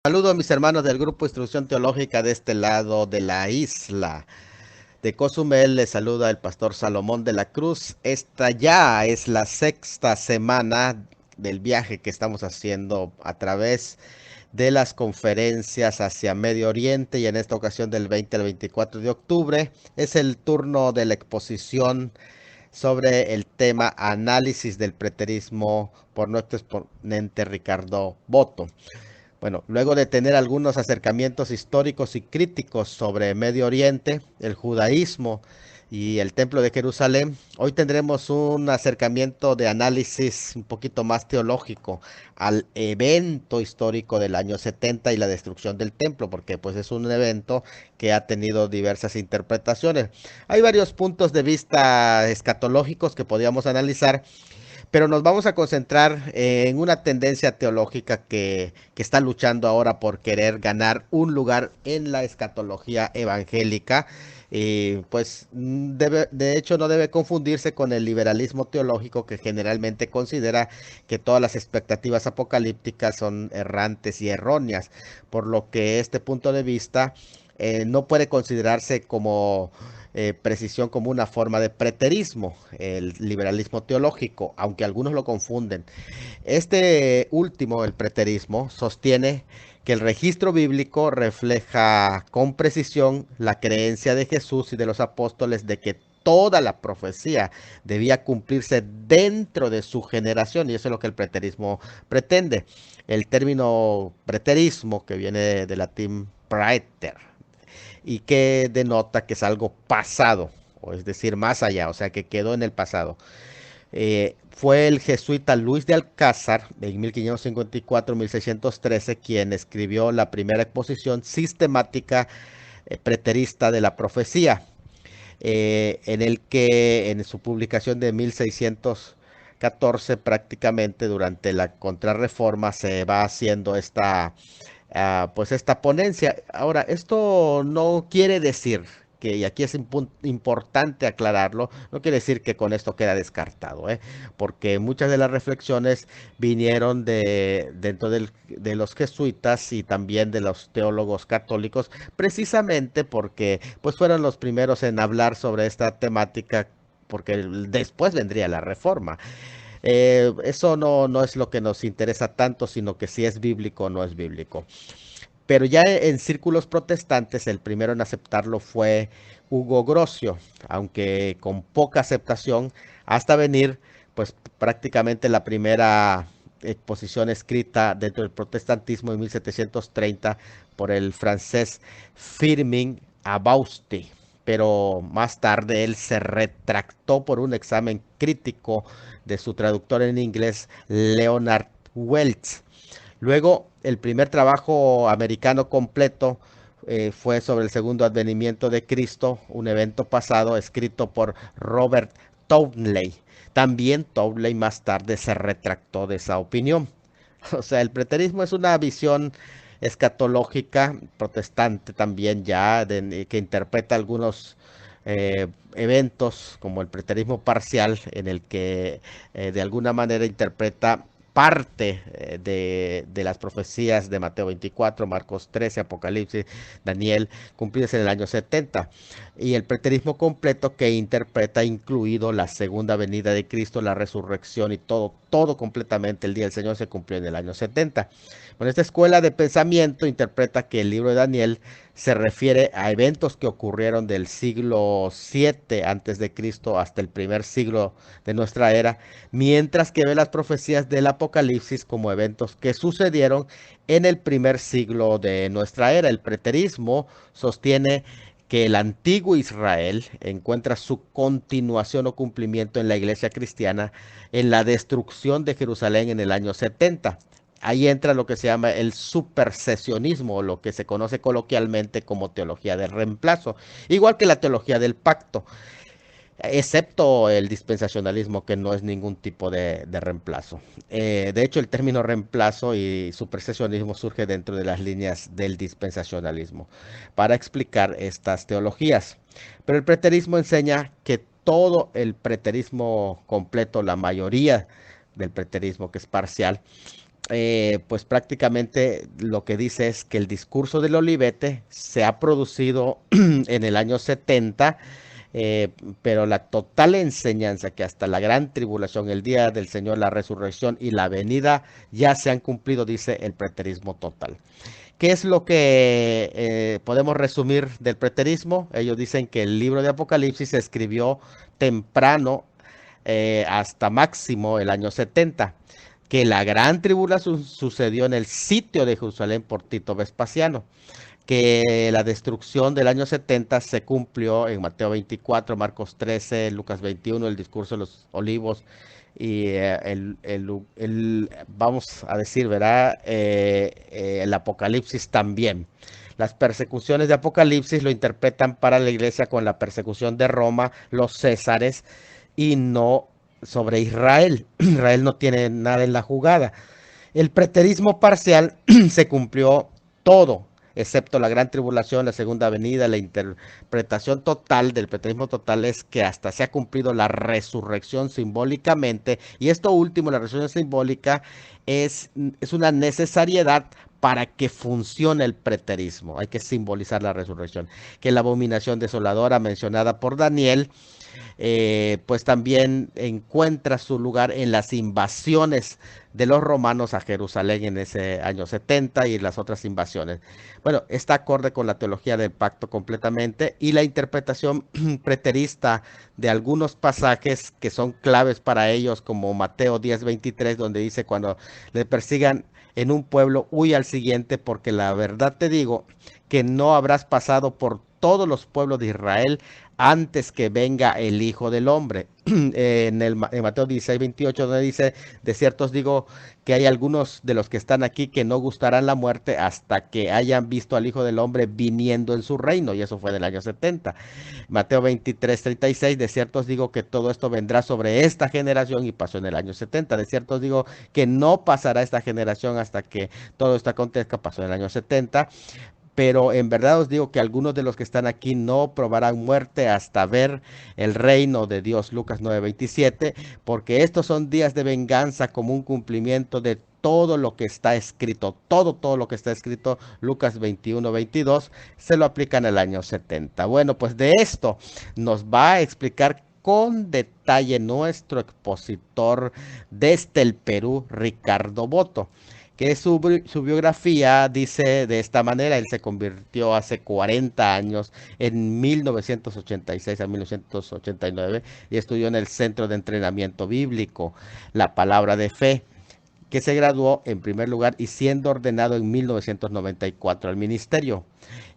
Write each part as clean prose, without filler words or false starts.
Saludo a mis hermanos del Grupo Instrucción Teológica de este lado de la isla. De Cozumel les saluda el pastor Salomón de la Cruz. Esta ya es la sexta semana del viaje que estamos haciendo a través de las conferencias hacia Medio Oriente y en esta ocasión del 20 al 24 de octubre es el turno de la exposición sobre el tema análisis del preterismo por nuestro exponente Ricardo Boto. Bueno, luego de tener algunos acercamientos históricos y críticos sobre Medio Oriente, el judaísmo y el Templo de Jerusalén, hoy tendremos un acercamiento de análisis un poquito más teológico al evento histórico del año 70 y la destrucción del templo, porque pues es un evento que ha tenido diversas interpretaciones. Hay varios puntos de vista escatológicos que podríamos analizar, pero nos vamos a concentrar en una tendencia teológica que está luchando ahora por querer ganar un lugar en la escatología evangélica. Pues de hecho no debe confundirse con el liberalismo teológico que generalmente considera que todas las expectativas apocalípticas son errantes y erróneas, por lo que este punto de vista no puede considerarse como precisión como una forma de preterismo, el liberalismo teológico, aunque algunos lo confunden. Este último, el preterismo, sostiene que el registro bíblico refleja con precisión la creencia de Jesús y de los apóstoles de que toda la profecía debía cumplirse dentro de su generación, y eso es lo que el preterismo pretende. El término preterismo, que viene del latín praeter, y que denota que es algo pasado, o es decir, más allá, o sea, que quedó en el pasado. Fue el jesuita Luis de Alcázar en 1554-1613 quien escribió la primera exposición sistemática preterista de la profecía, en el que en su publicación de 1614 prácticamente durante la Contrarreforma se va haciendo pues esta ponencia. Ahora, esto no quiere decir que, y aquí es importante aclararlo, no quiere decir que con esto queda descartado, porque muchas de las reflexiones vinieron de los jesuitas y también de los teólogos católicos, precisamente porque pues fueron los primeros en hablar sobre esta temática, porque después vendría la reforma. Eso no es lo que nos interesa tanto, sino que si es bíblico o no es bíblico. Pero ya en círculos protestantes, el primero en aceptarlo fue Hugo Grocio, aunque con poca aceptación, hasta venir, pues prácticamente la primera exposición escrita dentro del protestantismo en 1730 por el francés Firmin Abausti. Pero más tarde él se retractó por un examen crítico de su traductor en inglés, Leonard Welz. Luego, el primer trabajo americano completo fue sobre el segundo advenimiento de Cristo, un evento pasado escrito por Robert Townley. También Townley más tarde se retractó de esa opinión. O sea, el preterismo es una visión escatológica protestante también ya, que interpreta algunos eventos como el preterismo parcial, en el que de alguna manera interpreta parte de las profecías de Mateo 24, Marcos 13, Apocalipsis, Daniel, cumplidas en el año 70. Y el preterismo completo que interpreta incluido la segunda venida de Cristo, la resurrección y todo completamente. El día del Señor se cumplió en el año 70. Bueno, esta escuela de pensamiento interpreta que el libro de Daniel se refiere a eventos que ocurrieron del siglo 7 antes de Cristo hasta el primer siglo de nuestra era, mientras que ve las profecías del Apocalipsis como eventos que sucedieron en el primer siglo de nuestra era. El preterismo sostiene que el antiguo Israel encuentra su continuación o cumplimiento en la iglesia cristiana en la destrucción de Jerusalén en el año 70. Ahí entra lo que se llama el supersesionismo, o lo que se conoce coloquialmente como teología del reemplazo, igual que la teología del pacto, excepto el dispensacionalismo, que no es ningún tipo de reemplazo. De hecho, el término reemplazo y supersesionismo surge dentro de las líneas del dispensacionalismo para explicar estas teologías. Pero el preterismo enseña que todo el preterismo completo, la mayoría del preterismo que es parcial, pues prácticamente lo que dice es que el discurso del Olivete se ha producido en el año 70, eh, pero la total enseñanza que hasta la gran tribulación, el día del Señor, la resurrección y la venida ya se han cumplido, dice el preterismo total. ¿Qué es lo que podemos resumir del preterismo? Ellos dicen que el libro de Apocalipsis se escribió temprano, hasta máximo el año 70, que la gran tribulación sucedió en el sitio de Jerusalén por Tito Vespasiano, que la destrucción del año 70 se cumplió en Mateo 24, Marcos 13, Lucas 21, el discurso de los olivos y vamos a decir, ¿verdad? El Apocalipsis también. Las persecuciones de Apocalipsis lo interpretan para la iglesia con la persecución de Roma, los Césares, y no sobre Israel. Israel no tiene nada en la jugada. El preterismo parcial se cumplió todo, excepto la gran tribulación, la segunda venida. La interpretación total del preterismo total es que hasta se ha cumplido la resurrección simbólicamente, y esto último, la resurrección simbólica, es una necesariedad para que funcione el preterismo. Hay que simbolizar la resurrección, que la abominación desoladora mencionada por Daniel, pues también encuentra su lugar en las invasiones de los romanos a Jerusalén en ese año 70 y las otras invasiones. Bueno, está acorde con la teología del pacto completamente, y la interpretación preterista de algunos pasajes que son claves para ellos, como Mateo 10:23, donde dice: cuando le persigan en un pueblo, huye al siguiente, porque la verdad te digo que no habrás pasado por todos los pueblos de Israel antes que venga el Hijo del Hombre. En Mateo 16:28, donde dice: de cierto os digo que hay algunos de los que están aquí que no gustarán la muerte hasta que hayan visto al Hijo del Hombre viniendo en su reino, y eso fue del año 70. Mateo 23:36, de cierto os digo que todo esto vendrá sobre esta generación, y pasó en el año 70. De cierto os digo que no pasará esta generación hasta que todo esto acontezca, pasó en el año 70. Pero en verdad os digo que algunos de los que están aquí no probarán muerte hasta ver el reino de Dios. Lucas 9:27, porque estos son días de venganza como un cumplimiento de todo lo que está escrito. Todo lo que está escrito. Lucas 21:22 se lo aplica en el año 70. Bueno, pues de esto nos va a explicar con detalle nuestro expositor desde el Perú, Ricardo Boto, que su biografía dice de esta manera: él se convirtió hace 40 años, en 1986 a 1989, y estudió en el Centro de Entrenamiento Bíblico, La Palabra de Fe, que se graduó en primer lugar y siendo ordenado en 1994 al ministerio.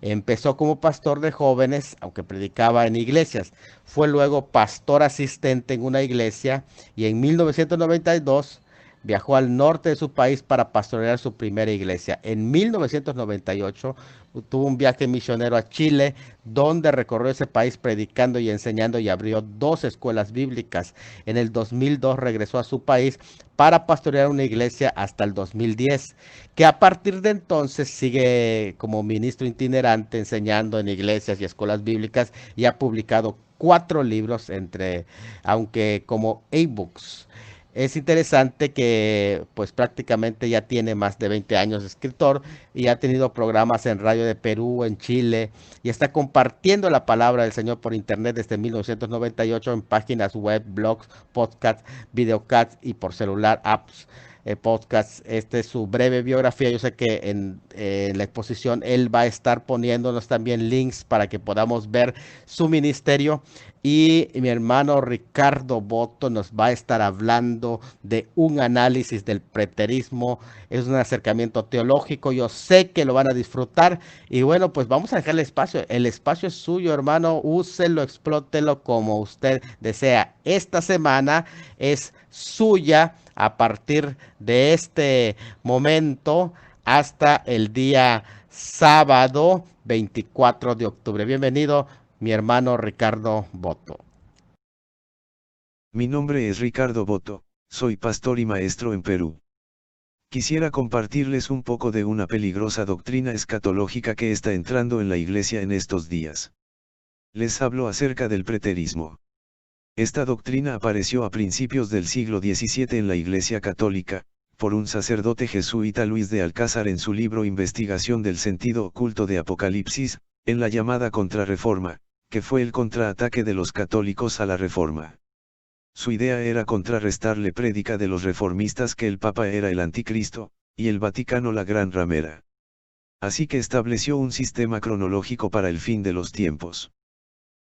Empezó como pastor de jóvenes, aunque predicaba en iglesias. Fue luego pastor asistente en una iglesia, y en 1992 viajó al norte de su país para pastorear su primera iglesia. En 1998 tuvo un viaje misionero a Chile, donde recorrió ese país predicando y enseñando, y abrió 2 escuelas bíblicas. En el 2002 regresó a su país para pastorear una iglesia hasta el 2010, que a partir de entonces sigue como ministro itinerante enseñando en iglesias y escuelas bíblicas, y ha publicado 4 libros, aunque como ebooks. Es interesante que pues prácticamente ya tiene más de 20 años de escritor, y ha tenido programas en Radio de Perú, en Chile, y está compartiendo la palabra del Señor por internet desde 1998 en páginas web, blogs, podcasts, videocasts y por celular, apps, podcasts. Esta es su breve biografía. Yo sé que en la exposición él va a estar poniéndonos también links para que podamos ver su ministerio. Y mi hermano Ricardo Boto nos va a estar hablando de un análisis del preterismo. Es un acercamiento teológico. Yo sé que lo van a disfrutar. Y bueno, pues vamos a dejar el espacio. El espacio es suyo, hermano. Úselo, explótelo como usted desea. Esta semana es suya a partir de este momento hasta el día sábado 24 de octubre. Bienvenido, mi hermano Ricardo Boto. Mi nombre es Ricardo Boto, soy pastor y maestro en Perú. Quisiera compartirles un poco de una peligrosa doctrina escatológica que está entrando en la iglesia en estos días. Les hablo acerca del preterismo. Esta doctrina apareció a principios del siglo XVII en la Iglesia Católica, por un sacerdote jesuita Luis de Alcázar en su libro Investigación del sentido oculto de Apocalipsis, en la llamada Contrarreforma, que fue el contraataque de los católicos a la Reforma. Su idea era contrarrestarle prédica de los reformistas que el Papa era el anticristo, y el Vaticano la gran ramera. Así que estableció un sistema cronológico para el fin de los tiempos.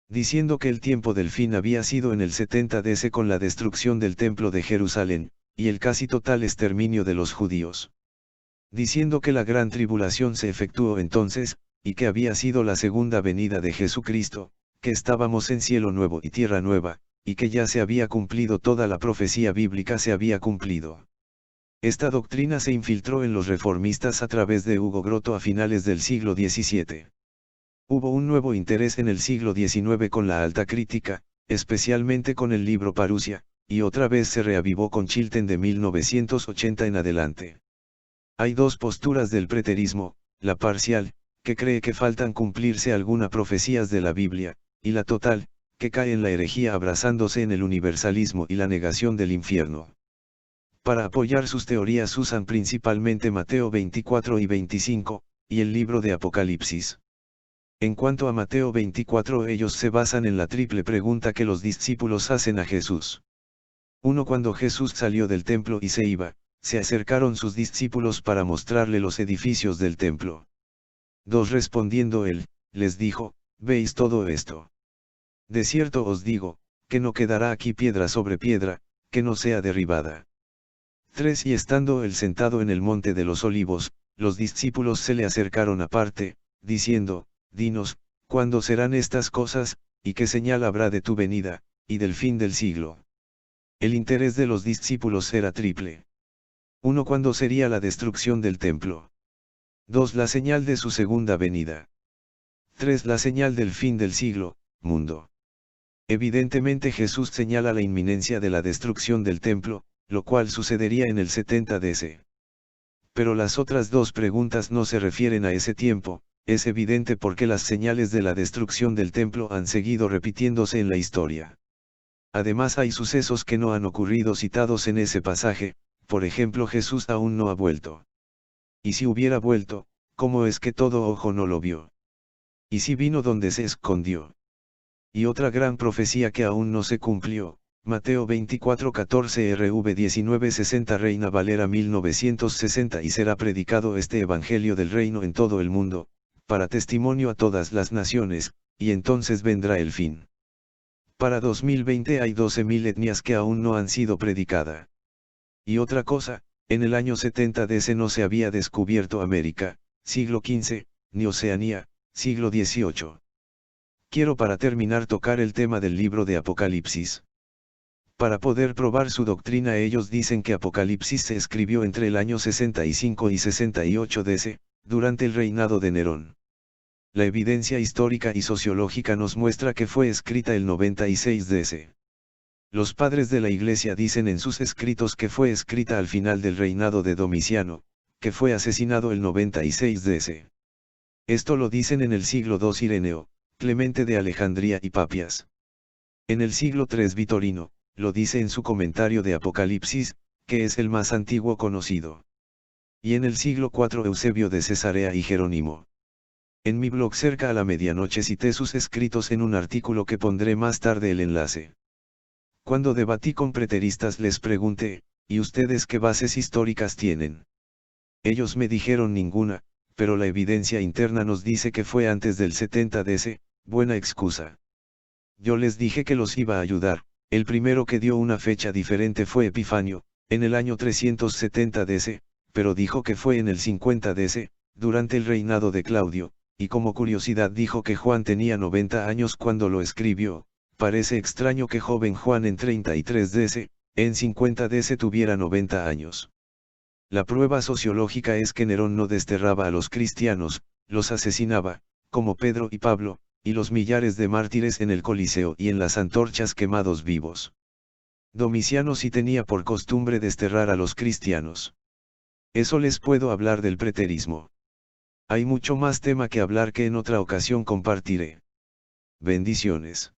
Diciendo que el tiempo del fin había sido en el 70 DC con la destrucción del Templo de Jerusalén, y el casi total exterminio de los judíos. Diciendo que la gran tribulación se efectuó entonces, y que había sido la segunda venida de Jesucristo, que estábamos en cielo nuevo y tierra nueva, y que ya se había cumplido toda la profecía bíblica se había cumplido. Esta doctrina se infiltró en los reformistas a través de Hugo Grotto a finales del siglo XVII. Hubo un nuevo interés en el siglo XIX con la alta crítica, especialmente con el libro Parusia, y otra vez se reavivó con Chilton de 1980 en adelante. Hay dos posturas del preterismo, la parcial, que cree que faltan cumplirse algunas profecías de la Biblia, y la total, que cae en la herejía abrazándose en el universalismo y la negación del infierno. Para apoyar sus teorías usan principalmente Mateo 24 y 25, y el libro de Apocalipsis. En cuanto a Mateo 24, ellos se basan en la triple pregunta que los discípulos hacen a Jesús. 1. Cuando Jesús salió del templo y se iba, se acercaron sus discípulos para mostrarle los edificios del templo. 2. Respondiendo él, les dijo, ¿veis todo esto? De cierto os digo, que no quedará aquí piedra sobre piedra, que no sea derribada. 3. Y estando él sentado en el monte de los olivos, los discípulos se le acercaron aparte, diciendo, dinos, ¿cuándo serán estas cosas, y qué señal habrá de tu venida, y del fin del siglo? El interés de los discípulos era triple. 1. ¿Cuándo sería la destrucción del templo? 2. La señal de su segunda venida. 3. La señal del fin del siglo, mundo. Evidentemente Jesús señala la inminencia de la destrucción del templo, lo cual sucedería en el 70 DC. Pero las otras dos preguntas no se refieren a ese tiempo, es evidente porque las señales de la destrucción del templo han seguido repitiéndose en la historia. Además hay sucesos que no han ocurrido citados en ese pasaje, por ejemplo Jesús aún no ha vuelto. Y si hubiera vuelto, ¿cómo es que todo ojo no lo vio? Y si vino donde se escondió. Y otra gran profecía que aún no se cumplió, Mateo 24:14 RV 1960 Reina Valera 1960 y será predicado este Evangelio del Reino en todo el mundo, para testimonio a todas las naciones, y entonces vendrá el fin. Para 2020 hay 12.000 etnias que aún no han sido predicada. Y otra cosa, en el año 70 DC no se había descubierto América, siglo XV, ni Oceanía, siglo XVIII. Quiero para terminar tocar el tema del libro de Apocalipsis. Para poder probar su doctrina ellos dicen que Apocalipsis se escribió entre el año 65 y 68 DC, durante el reinado de Nerón. La evidencia histórica y sociológica nos muestra que fue escrita el 96 DC. Los padres de la Iglesia dicen en sus escritos que fue escrita al final del reinado de Domiciano, que fue asesinado el 96 DC. Esto lo dicen en el siglo II Ireneo, Clemente de Alejandría y Papias. En el siglo III Vitorino, lo dice en su comentario de Apocalipsis, que es el más antiguo conocido. Y en el siglo IV Eusebio de Cesarea y Jerónimo. En mi blog cerca a la medianoche cité sus escritos en un artículo que pondré más tarde el enlace. Cuando debatí con preteristas les pregunté, ¿y ustedes qué bases históricas tienen? Ellos me dijeron ninguna, pero la evidencia interna nos dice que fue antes del 70 DC, buena excusa. Yo les dije que los iba a ayudar. El primero que dio una fecha diferente fue Epifanio, en el año 370 DC, pero dijo que fue en el 50 DC, durante el reinado de Claudio, y como curiosidad dijo que Juan tenía 90 años cuando lo escribió. Parece extraño que joven Juan en 33 DC, en 50 DC tuviera 90 años. La prueba sociológica es que Nerón no desterraba a los cristianos, los asesinaba, como Pedro y Pablo, y los millares de mártires en el Coliseo y en las antorchas quemados vivos. Domiciano sí tenía por costumbre desterrar a los cristianos. Eso les puedo hablar del preterismo. Hay mucho más tema que hablar que en otra ocasión compartiré. Bendiciones.